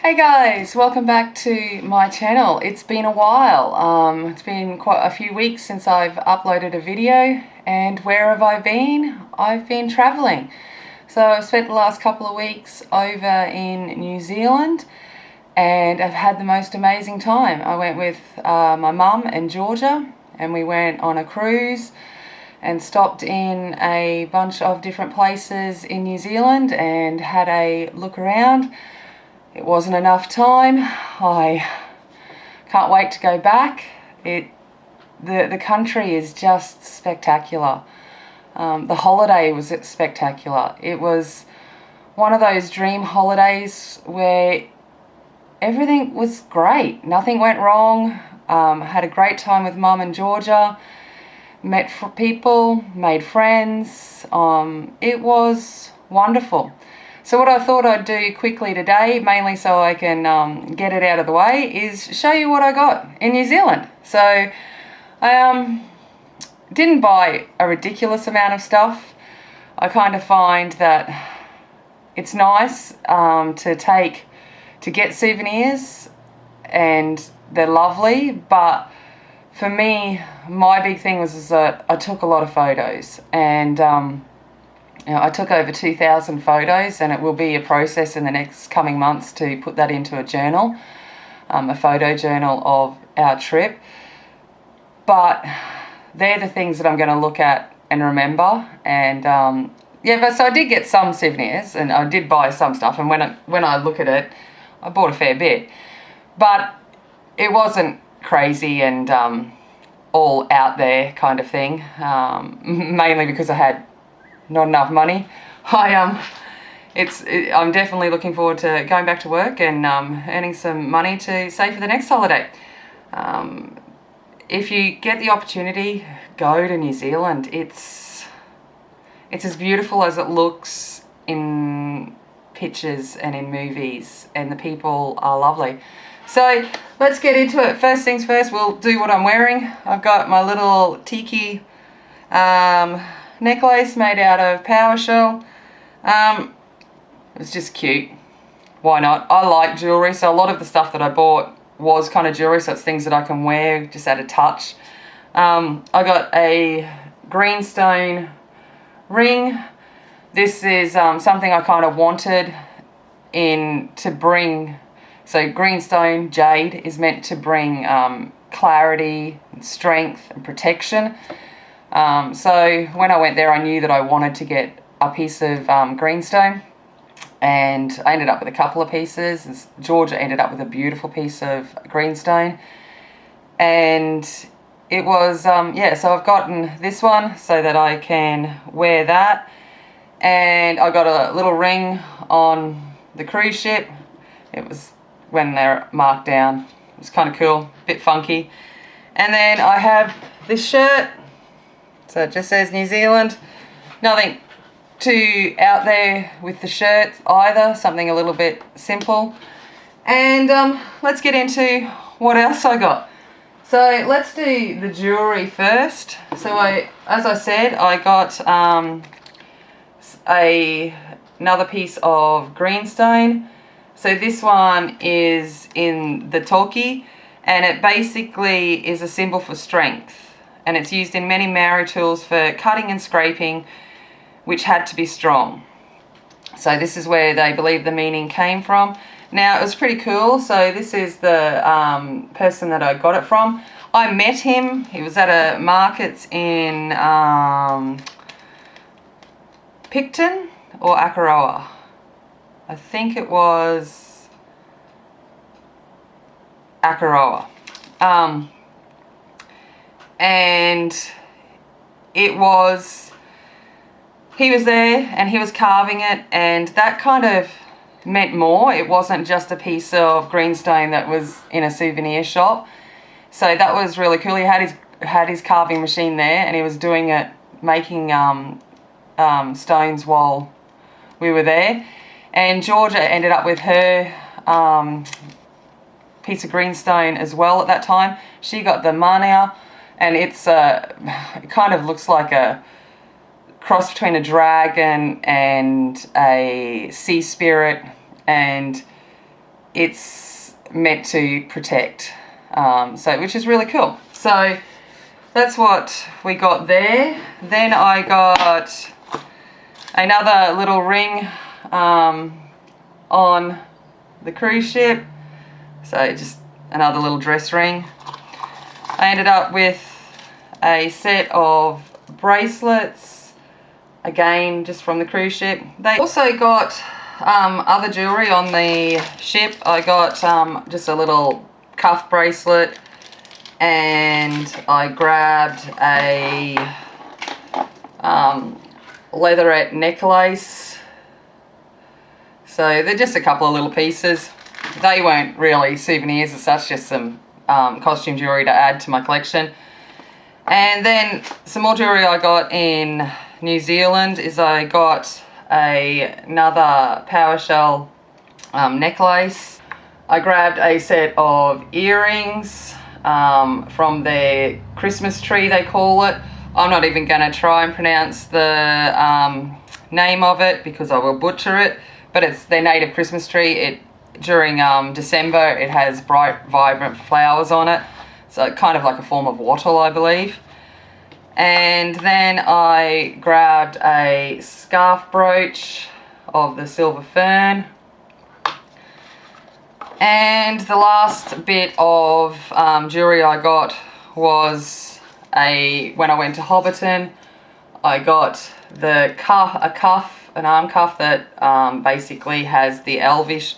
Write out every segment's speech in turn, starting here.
Hey guys, welcome back to my channel. It's been a while. It's been quite a few weeks since I've uploaded a video, and where have I been? I've been travelling. So I've spent the last couple of weeks over in New Zealand and I've had the most amazing time. I went with my mum and Georgia, and we went on a cruise and stopped in a bunch of different places in New Zealand and had a look around. It wasn't enough time. I can't wait to go back. The country is just spectacular. The holiday was spectacular. It was one of those dream holidays where everything was great. Nothing went wrong. Had a great time with Mum and Georgia. Met people, made friends. It was wonderful. So what I thought I'd do quickly today, mainly so I can get it out of the way, is show you what I got in New Zealand. So I didn't buy a ridiculous amount of stuff. I kind of find that it's nice to get souvenirs, and they're lovely, but for me, my big thing was that I took a lot of photos, and I took over 2,000 photos, and it will be a process in the next coming months to put that into a journal, a photo journal of our trip. But they're the things that I'm going to look at and remember. And so I did get some souvenirs, and I did buy some stuff, and when I look at it, I bought a fair bit. But it wasn't crazy and all out there kind of thing, mainly because I had not enough money. I'm definitely looking forward to going back to work and earning some money to save for the next holiday. If you get the opportunity, go to New Zealand. It's as beautiful as it looks in pictures and in movies, and the people are lovely. So let's get into it. First things first, we'll do what I'm wearing. I've got my little tiki necklace made out of PowerShell. It's just cute. Why not? I like jewellery, so a lot of the stuff that I bought was kind of jewellery, so it's things that I can wear, just add a touch. I got a greenstone ring. This is something I kind of wanted to bring. So greenstone, jade, is meant to bring clarity and strength and protection. So when I went there, I knew that I wanted to get a piece of greenstone, and I ended up with a couple of pieces. Georgia ended up with a beautiful piece of greenstone, and it was, so I've gotten this one so that I can wear that, and I got a little ring on the cruise ship. It was when they're marked down. It was kind of cool, a bit funky. And then I have this shirt. So it just says New Zealand. Nothing too out there with the shirt either, something a little bit simple. And let's get into what else I got. So let's do the jewellery first. So as I said, I got another piece of greenstone. So this one is in the toki, and it basically is a symbol for strength. And it's used in many Maori tools for cutting and scraping, which had to be strong. So this is where they believe the meaning came from. Now, it was pretty cool. So this is the person that I got it from. I met him. He was at a market in Picton or Akaroa. I think it was Akaroa. And he was there and he was carving it, and that kind of meant more. It wasn't just a piece of greenstone that was in a souvenir shop. So that was really cool. He had his carving machine there, and he was doing it, making stones while we were there. And Georgia ended up with her piece of greenstone as well at that time. She got the mana. And it kind of looks like a cross between a dragon and a sea spirit, and it's meant to protect, which is really cool. So that's what we got there. Then I got another little ring on the cruise ship, so just another little dress ring. I ended up with a set of bracelets, again just from the cruise ship. They also got other jewelry on the ship. I got just a little cuff bracelet, and I grabbed a leatherette necklace. So they're just a couple of little pieces. They weren't really souvenirs as such, just some costume jewelry to add to my collection. And then some more jewelry I got in New Zealand is I got another PowerShell necklace. I grabbed a set of earrings from their Christmas tree, they call it. I'm not even going to try and pronounce the name of it because I will butcher it, but it's their native Christmas tree. During December it has bright, vibrant flowers on it, so kind of like a form of wattle, I believe. And then I grabbed a scarf brooch of the silver fern. And the last bit of jewelry I got was when I went to Hobbiton, I got an arm cuff that basically has the elvish,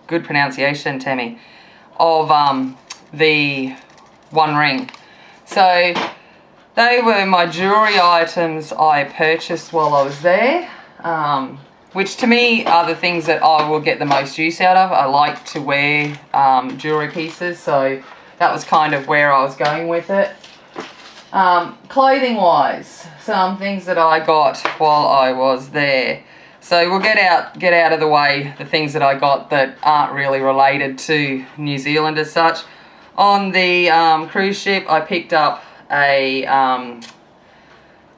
good pronunciation, Tammy, of the One Ring. So they were my jewelry items I purchased while I was there, which to me are the things that I will get the most use out of. I like to wear jewelry pieces, so that was kind of where I was going with it. Clothing wise, some things that I got while I was there. So we'll get out of the way the things that I got that aren't really related to New Zealand as such. On the cruise ship, I picked up a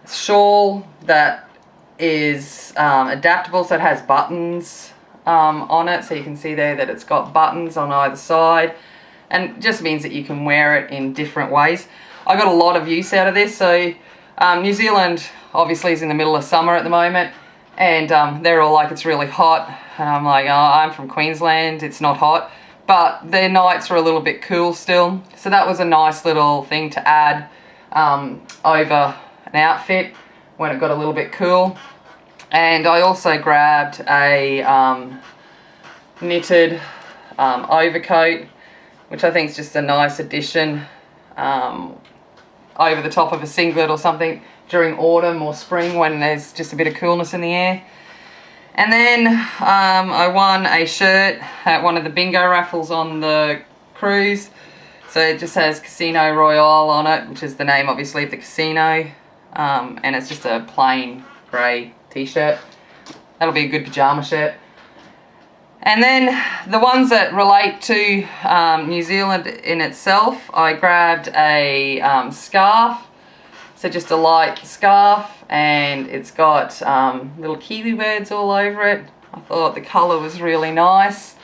shawl that is adaptable, so it has buttons on it, so you can see there that it's got buttons on either side, and it just means that you can wear it in different ways. I got a lot of use out of this. So New Zealand obviously is in the middle of summer at the moment, and they're all like, it's really hot, and I'm like, oh, I'm from Queensland, it's not hot, but their nights are a little bit cool still, so that was a nice little thing to add over an outfit when it got a little bit cool. And I also grabbed a knitted overcoat, which I think is just a nice addition over the top of a singlet or something during autumn or spring when there's just a bit of coolness in the air. And then I won a shirt at one of the bingo raffles on the cruise. So it just has Casino Royale on it, which is the name obviously of the casino, and it's just a plain grey t-shirt. That'll be a good pyjama shirt. And then the ones that relate to New Zealand in itself, I grabbed a scarf. So just a light scarf, and it's got little kiwi birds all over it. I thought the colour was really nice.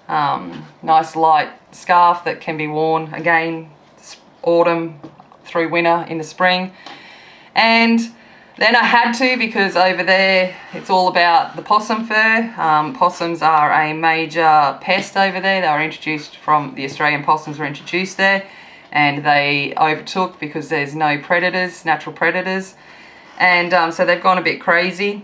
Nice light scarf that can be worn again autumn through winter into spring. And then I had to, because over there it's all about the possum fur. Possums are a major pest over there. They were introduced from, the Australian possums were introduced there, and they overtook because there's no predators, natural predators, and so they've gone a bit crazy.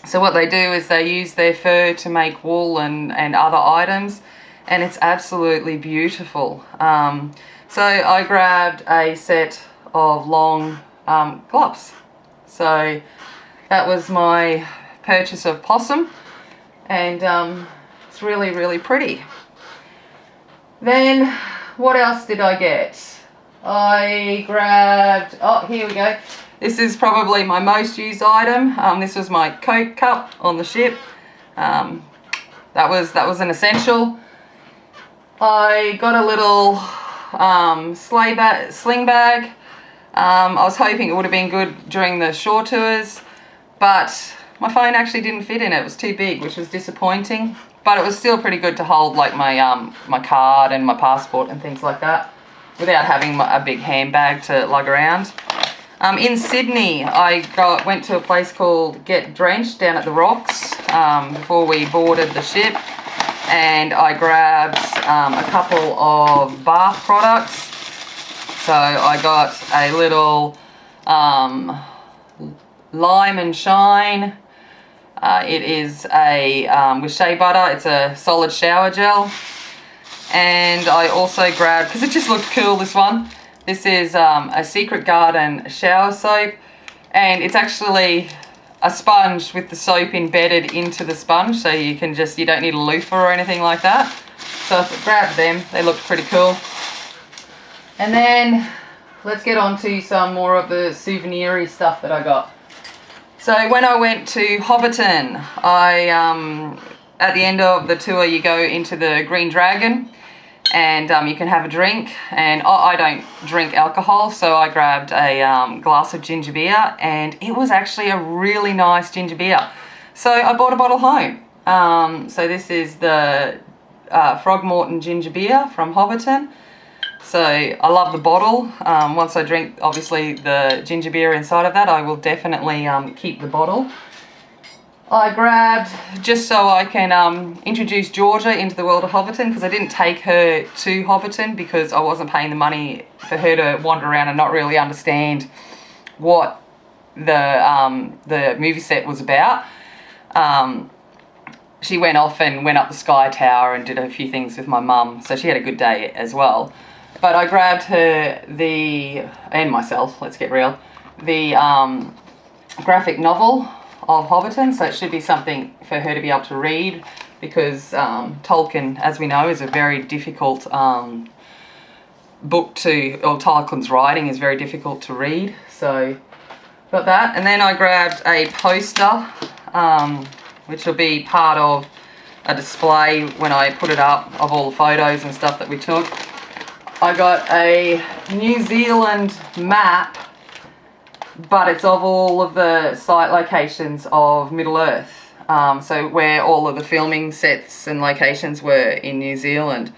So what they do is they use their fur to make wool and other items, and it's absolutely beautiful. So I grabbed a set of long gloves. So that was my purchase of possum, and it's really, really pretty. Then what else did I get? I grabbed, oh, here we go. This is probably my most used item. This was my Coke cup on the ship. That was an essential. I got a little sling bag. I was hoping it would have been good during the shore tours, but my phone actually didn't fit in it. It was too big, which was disappointing. But it was still pretty good to hold like my my card and my passport and things like that without having a big handbag to lug around. In Sydney, I went to a place called Get Drenched down at the Rocks before we boarded the ship, and I grabbed a couple of bath products. So I got a little Lime and Shine. It is a with shea butter. It's a solid shower gel. And I also grabbed, because it just looked cool, this one. This is a Secret Garden shower soap, and it's actually a sponge with the soap embedded into the sponge, so you don't need a loofah or anything like that. So I grabbed them. They looked pretty cool. And then let's get on to some more of the souvenir-y stuff that I got. So when I went to Hobbiton, at the end of the tour you go into the Green Dragon, and you can have a drink, and I don't drink alcohol, so I grabbed a glass of ginger beer, and it was actually a really nice ginger beer. So I bought a bottle home. So this is the Frogmorton ginger beer from Hobbiton. So I love the bottle. Once I drink, obviously, the ginger beer inside of that, I will definitely keep the bottle. I grabbed, just so I can introduce Georgia into the world of Hobbiton, because I didn't take her to Hobbiton because I wasn't paying the money for her to wander around and not really understand what the movie set was about. She went off and went up the Sky Tower and did a few things with my mum, so she had a good day as well. But I grabbed her and myself, let's get real, the graphic novel of Hobbiton, so it should be something for her to be able to read, because Tolkien, as we know, is a very difficult book to, or Tolkien's writing is very difficult to read, so got that. And then I grabbed a poster, which will be part of a display when I put it up, of all the photos and stuff that we took. I got a New Zealand map, but it's of all of the site locations of Middle Earth. So where all of the filming sets and locations were in New Zealand,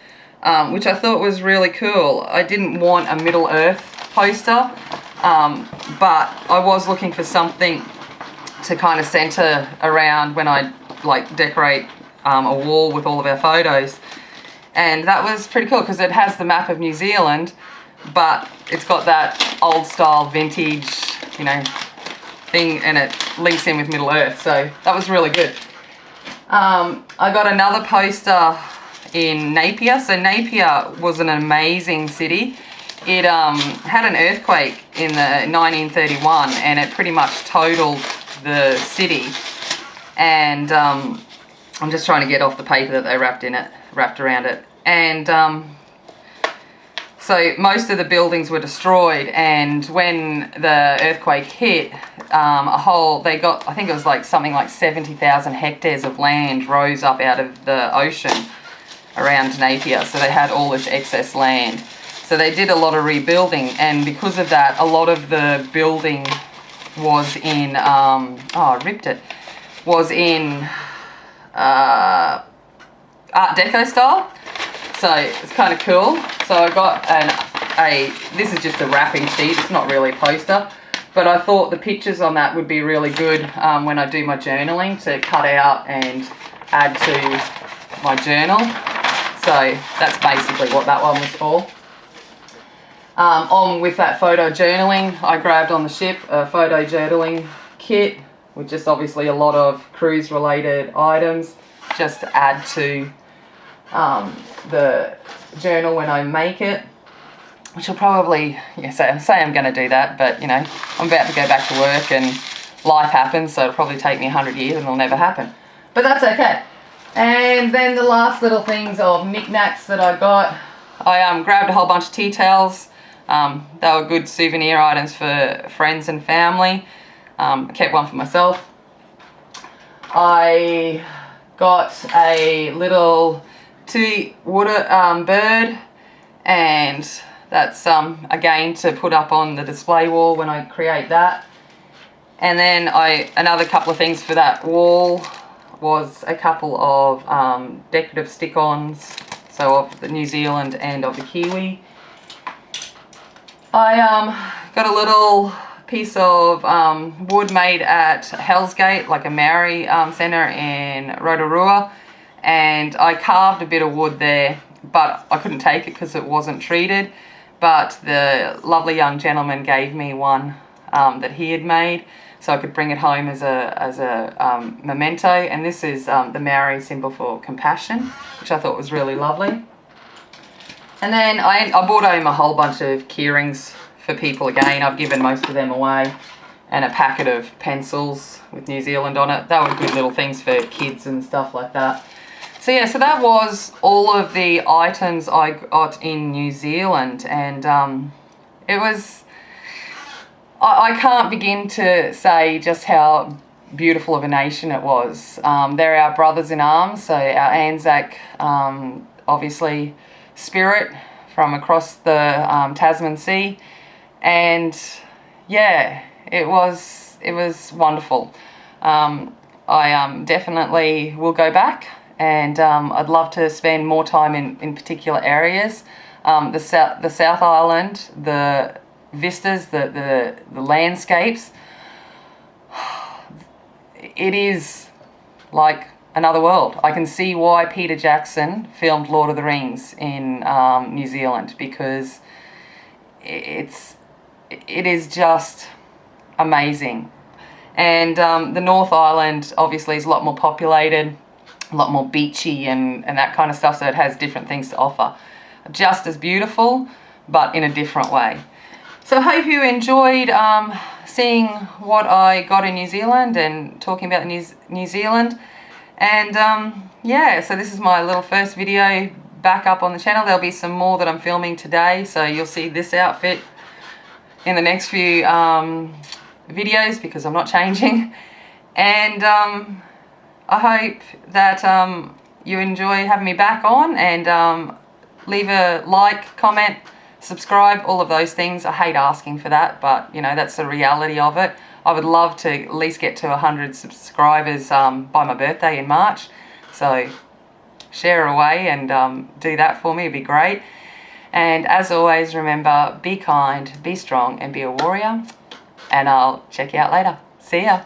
which I thought was really cool. I didn't want a Middle Earth poster, but I was looking for something to kind of centre around when I decorate a wall with all of our photos. And that was pretty cool because it has the map of New Zealand, but it's got that old style vintage, thing, and it links in with Middle Earth. So that was really good. I got another poster in Napier. So Napier was an amazing city. It had an earthquake in 1931, and it pretty much totaled the city. And I'm just trying to get off the paper that they wrapped around it. And so most of the buildings were destroyed, and when the earthquake hit, I think it was something like 70,000 hectares of land rose up out of the ocean around Napier. So they had all this excess land. So they did a lot of rebuilding, and because of that, a lot of the building was in, was in Art Deco style. So it's kind of cool. So I got this is just a wrapping sheet, it's not really a poster, but I thought the pictures on that would be really good when I do my journaling, to cut out and add to my journal. So that's basically what that one was for. On with that photo journaling, I grabbed on the ship a photo journaling kit with just obviously a lot of cruise related items, just to add to the journal when I make it, which will probably, say I'm going to do that, but I'm about to go back to work and life happens, so it'll probably take me 100 years and it'll never happen. But that's okay. And then the last little things of knickknacks that I got, I grabbed a whole bunch of tea towels. They were good souvenir items for friends and family. I kept one for myself. I got a little water bird, and that's again to put up on the display wall when I create that. And then another couple of things for that wall was a couple of decorative stick-ons, so of the New Zealand and of the Kiwi. I got a little piece of wood made at Hell's Gate, like a Maori centre in Rotorua, and I carved a bit of wood there, but I couldn't take it because it wasn't treated. But the lovely young gentleman gave me one that he had made, so I could bring it home as a memento. And this is the Maori symbol for compassion, which I thought was really lovely. And then I bought home a whole bunch of key rings for people again. I've given most of them away, and a packet of pencils with New Zealand on it. They were good little things for kids and stuff like that. So yeah, so that was all of the items I got in New Zealand, and it was, I can't begin to say just how beautiful of a nation it was. They're our brothers in arms, so our Anzac, obviously, spirit from across the Tasman Sea, and yeah, it was wonderful. I definitely will go back, and I'd love to spend more time in particular areas. The South Island, the vistas, the landscapes, it is like another world. I can see why Peter Jackson filmed Lord of the Rings in New Zealand, because it is just amazing. And the North Island obviously is a lot more populated, a lot more beachy and that kind of stuff, so it has different things to offer. Just as beautiful, but in a different way. So I hope you enjoyed seeing what I got in New Zealand and talking about New Zealand. And yeah, so this is my little first video back up on the channel. There'll be some more that I'm filming today, so you'll see this outfit in the next few videos, because I'm not changing. And I hope that you enjoy having me back on, and leave a like, comment, subscribe, all of those things. I hate asking for that, but you know, that's the reality of it. I would love to at least get to 100 subscribers by my birthday in March, so share away and do that for me, it'd be great. And as always, remember, be kind, be strong, and be a warrior. And I'll check you out later. See ya.